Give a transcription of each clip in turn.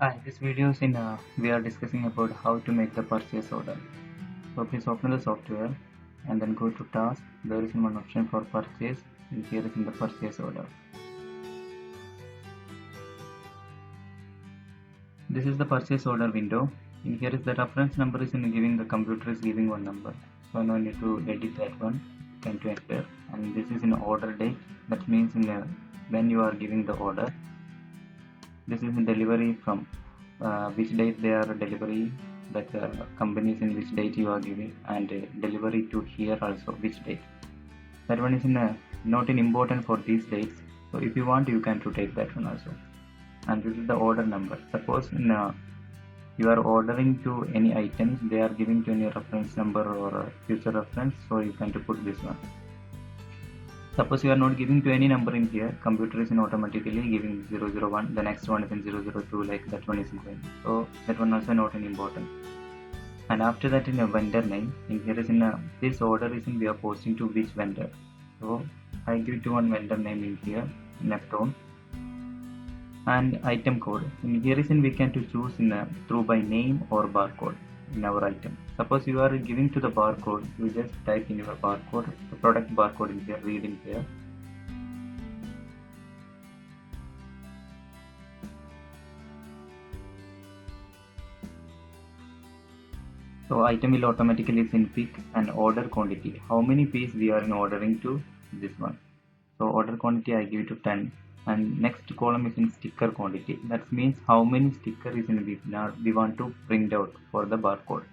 Hi, this video is we are discussing about how to make the purchase order. So please open the software and then go to task. There is one option for purchase and here is in the purchase order. This is the purchase order window. In here is the reference number is in giving the computer is giving one number. So now I need to edit that one. Can to enter and this is in order date. That means when you are giving the order. This is in delivery from which date they are delivery that companies in which date you are giving and delivery to here also which date that one is not in important for these dates, so if you want you can to take that one also. And this is the order number. Suppose you are ordering to any items, they are giving to any reference number or future reference, so you can to put this one. Suppose you are not giving to any number in here, computer is in automatically giving 001, the next one is in 002, like that one is going. So that one also not an important. And after that in a vendor name, in here is in this order is in we are posting to which vendor. So I give to one vendor name in here, left on. And item code. In here is in we can to choose in through by name or barcode in our item. Suppose you are giving to the barcode, you just type in your barcode, the product barcode in here, read in here. So item will automatically is in pick and order quantity. How many pieces we are in ordering to this one. So order quantity I give it to 10. And next column is in sticker quantity. That means how many sticker is in we want to print out for the barcode.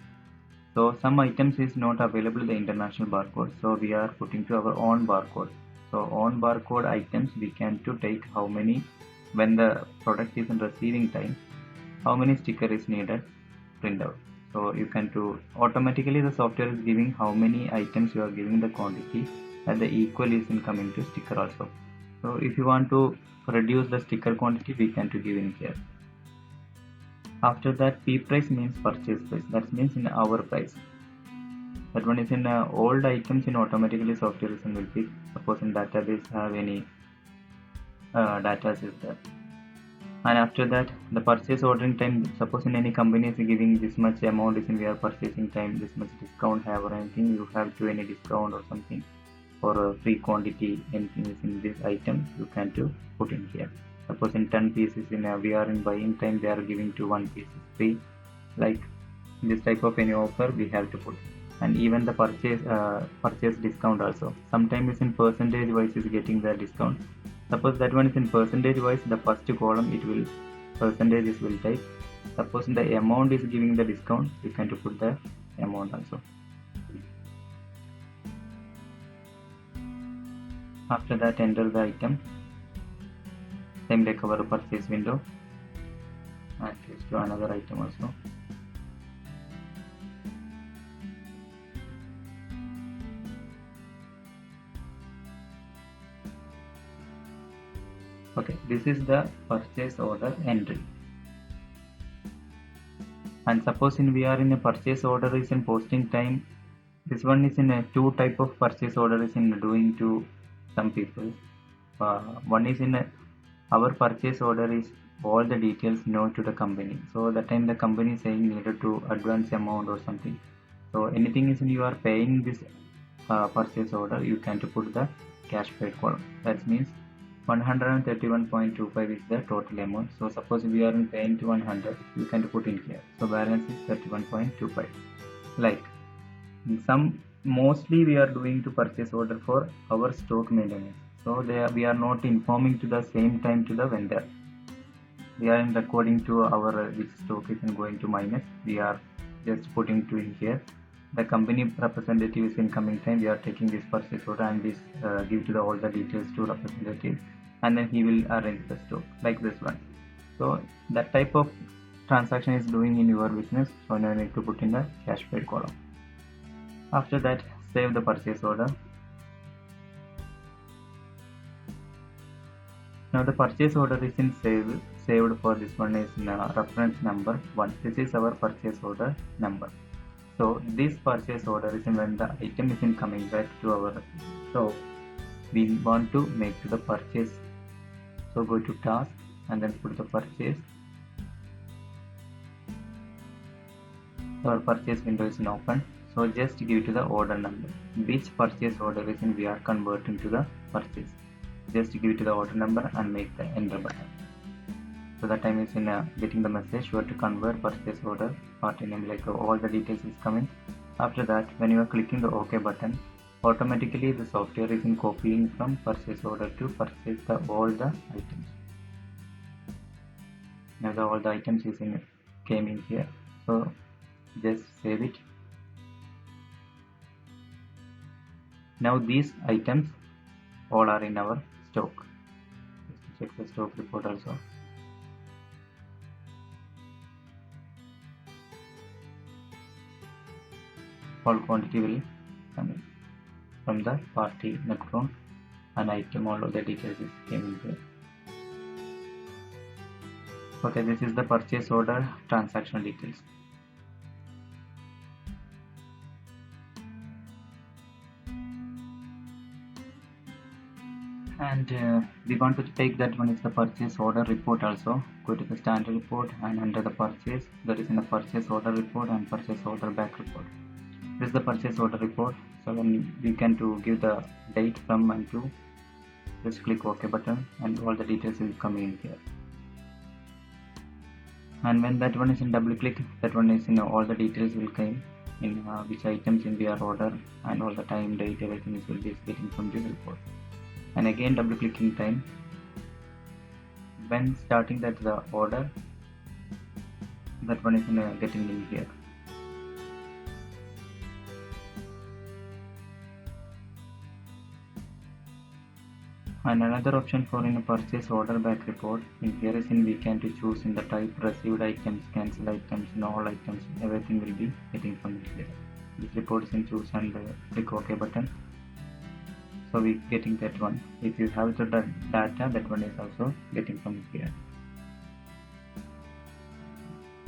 So some items is not available the international barcode, so we are putting to our own barcode. So on barcode items we can to take how many when the product is in receiving time, how many sticker is needed print out. So you can to automatically the software is giving how many items you are giving the quantity and the equal is in coming to sticker also. So if you want to reduce the sticker quantity we can to give in here. After that P price means purchase price, that means in our price. That one is in old items in automatically software is in will pick. Suppose in database have any data is there. And after that the purchase ordering time, suppose in any company is giving this much amount is in we are purchasing time, this much discount have or anything, you have to any discount or something or a free quantity, anything is in this item you can to put in here. Suppose in 10 pieces in we are in buying time, they are giving to 1 piece free, like this type of any offer we have to put. And even the purchase discount also, sometimes is in percentage wise is getting the discount. Suppose that one is in percentage wise, the first column it will percentages will type. Suppose the amount is giving the discount, you can to put the amount also. After that enter the item, same like our purchase window, and switch to another item also. Okay, this is the purchase order entry. And suppose in we are in a purchase order is in posting time, this one is in a two type of purchase order is in doing to some people. One is in our purchase order is all the details known to the company, so that time the company is saying needed to advance amount or something, so anything is in you are paying this purchase order you can to put the cash paid column. That means 131.25 is the total amount. So suppose we are in paying to 100, you can put in here, so balance is 31.25. like some mostly we are doing to purchase order for our stock maintenance, so we are not informing to the same time to the vendor, we are in recording to our which stock is in going to minus, we are just putting to in here. The company representative is in coming time, we are taking this purchase order and this give to the all the details to representative, and then he will arrange the stock like this one. So that type of transaction is doing in your business, so now I need to put in the cash paid column. After that save the purchase order. Now the purchase order is in saved for this one is in reference number 1. This is our purchase order number. So this purchase order is in when the item is in coming back to our, so we want to make to the purchase. So go to task and then put the purchase. our purchase window is open. So just give to the order number. Which purchase order is in we are converting to the purchase. Just give to the order number and make the enter button. So that time is in getting the message you have to convert purchase order party name, like all the details is coming. After that, when you are clicking the OK button, automatically the software is in copying from purchase order to purchase all the items. Now all the items is in came in here. So just save it. Now these items all are in our stock. Let's check the stock report also. All quantity will come in from the party Necron and item, all of the details is came in here. Okay, this is the purchase order transaction details. And we want to take that one is the purchase order report also. Go to the standard report and under the purchase there is in the purchase order report and purchase order back report. This is the purchase order report. So when we can to give the date from and to, just click OK button and all the details will come in here. And when that one is in double click, that one is in all the details will come in which items in our order and all the time, date, everything is will be getting from the report. And again double clicking time, when starting that the order, that one is in getting in here. And another option for in a purchase order back report, in here is in we can to choose in the type received items, cancelled items, and all items, everything will be getting from here. This report is in choose and click OK button. So we getting that one. If you have the data, that one is also getting from here.